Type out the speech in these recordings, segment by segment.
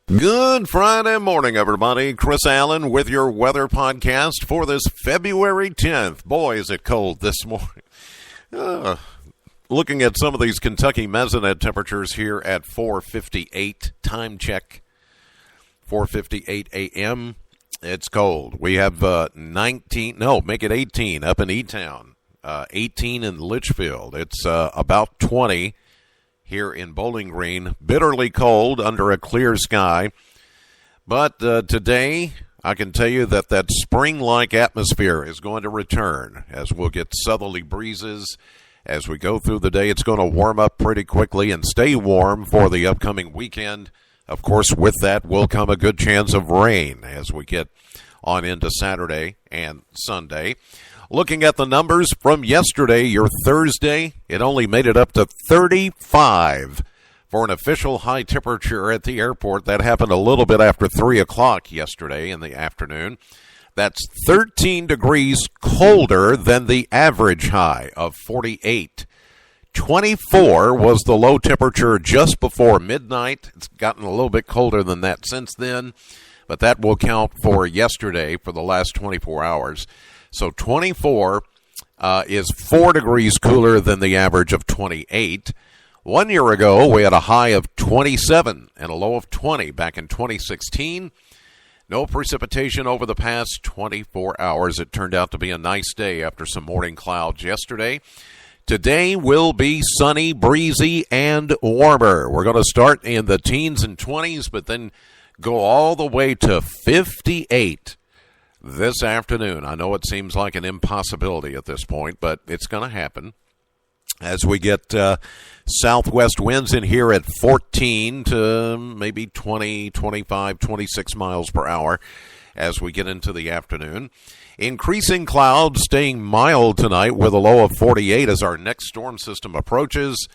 Good Friday morning, everybody. Chris Allen with your weather podcast for this February 10th. Boy, is it cold this morning. Looking at some of these Kentucky mesonet temperatures here at 4:58. Time check, 4:58 a.m. It's cold. We have 18 up in E-Town, 18 in Litchfield. It's about 20 here in Bowling Green. Bitterly cold under a clear sky. But today, I can tell you that spring-like atmosphere is going to return as we'll get southerly breezes. As we go through the day, it's going to warm up pretty quickly and stay warm for the upcoming weekend. Of course, with that will come a good chance of rain as we get on into Saturday and Sunday. Looking at the numbers from yesterday, your Thursday, it only made it up to 35 for an official high temperature at the airport. That happened a little bit after 3 o'clock yesterday in the afternoon. That's 13 degrees colder than the average high of 48. 24 was the low temperature just before midnight. It's gotten a little bit colder than that since then, but that will count for yesterday for the last 24 hours. So 24 is 4 degrees cooler than the average of 28. 1 year ago, we had a high of 27 and a low of 20 back in 2016. No precipitation over the past 24 hours. It turned out to be a nice day after some morning clouds yesterday. Today will be sunny, breezy, and warmer. We're going to start in the teens and 20s, but then go all the way to 58 this afternoon. I know it seems like an impossibility at this point, but it's going to happen as we get southwest winds in here at 14 to maybe 20, 25, 26 miles per hour as we get into the afternoon. Increasing clouds, staying mild tonight with a low of 48 as our next storm system approaches.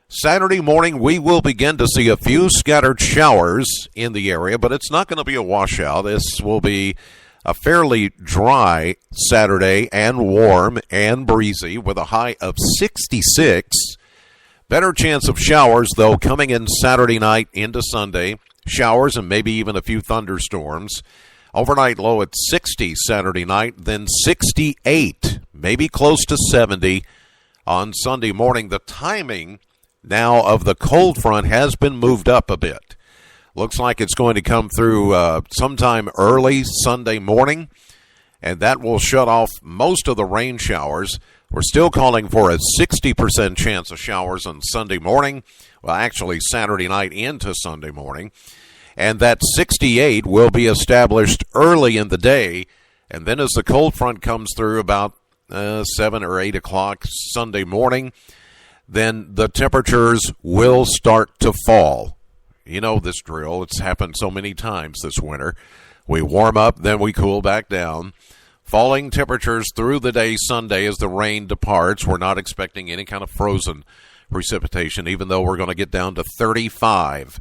Saturday morning, we will begin to see a few scattered showers in the area, but it's not going to be a washout. This will be a fairly dry Saturday and warm and breezy with a high of 66. Better chance of showers, though, coming in Saturday night into Sunday. Showers and maybe even a few thunderstorms. Overnight low at 60 Saturday night, then 68, maybe close to 70 on Sunday morning. The timing now of the cold front has been moved up a bit. Looks like it's going to come through sometime early Sunday morning, and that will shut off most of the rain showers. We're still calling for a 60% chance of showers on Sunday morning. Well, actually Saturday night into Sunday morning. And that 68 will be established early in the day, and then as the cold front comes through about 7 or 8 o'clock Sunday morning, then the temperatures will start to fall. You know this drill. It's happened so many times this winter. We warm up, then we cool back down. Falling temperatures through the day Sunday as the rain departs. We're not expecting any kind of frozen precipitation, even though we're going to get down to 35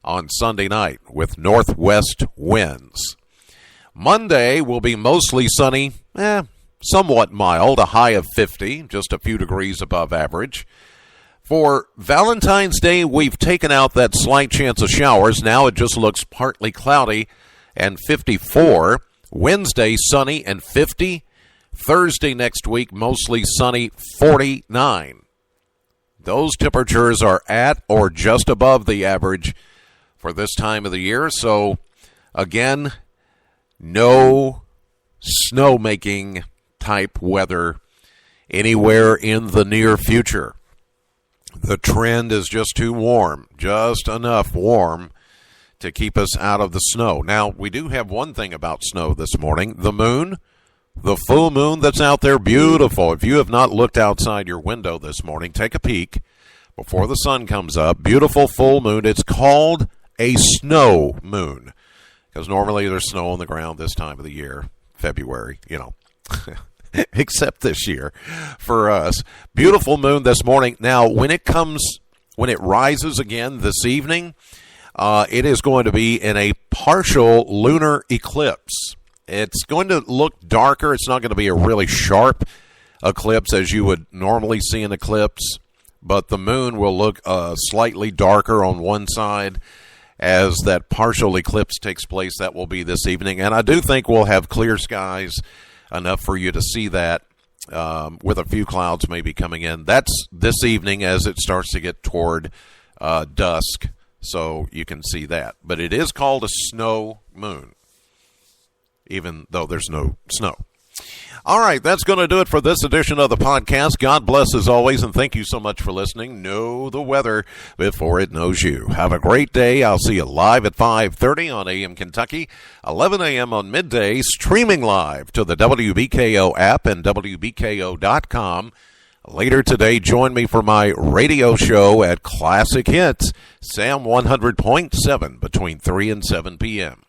on Sunday night with northwest winds. Monday will be mostly sunny, somewhat mild, a high of 50, just a few degrees above average. For Valentine's Day, we've taken out that slight chance of showers. Now it just looks partly cloudy and 54. Wednesday, sunny and 50. Thursday next week, mostly sunny, 49. Those temperatures are at or just above the average for this time of the year. So, again, no snowmaking type weather anywhere in the near future. The trend is just too warm, just enough warm to keep us out of the snow. Now, we do have one thing about snow this morning. The moon, the full moon that's out there, beautiful. If you have not looked outside your window this morning, take a peek before the sun comes up. Beautiful full moon. It's called a snow moon because normally there's snow on the ground this time of the year, February, except this year for us. Beautiful moon this morning. Now, when it rises again this evening, it is going to be in a partial lunar eclipse. It's going to look darker. It's not going to be a really sharp eclipse as you would normally see an eclipse, but the moon will look slightly darker on one side, as that partial eclipse takes place. That will be this evening, and I do think we'll have clear skies enough for you to see that, with a few clouds maybe coming in. That's this evening as it starts to get toward dusk, so you can see that. But it is called a snow moon, even though there's no snow. All right, that's going to do it for this edition of the podcast. God bless as always, and thank you so much for listening. Know the weather before it knows you. Have a great day. I'll see you live at 5:30 on AM Kentucky, 11 a.m. on midday, streaming live to the WBKO app and WBKO.com. Later today, join me for my radio show at Classic Hits, Sam 100.7, between 3 and 7 p.m.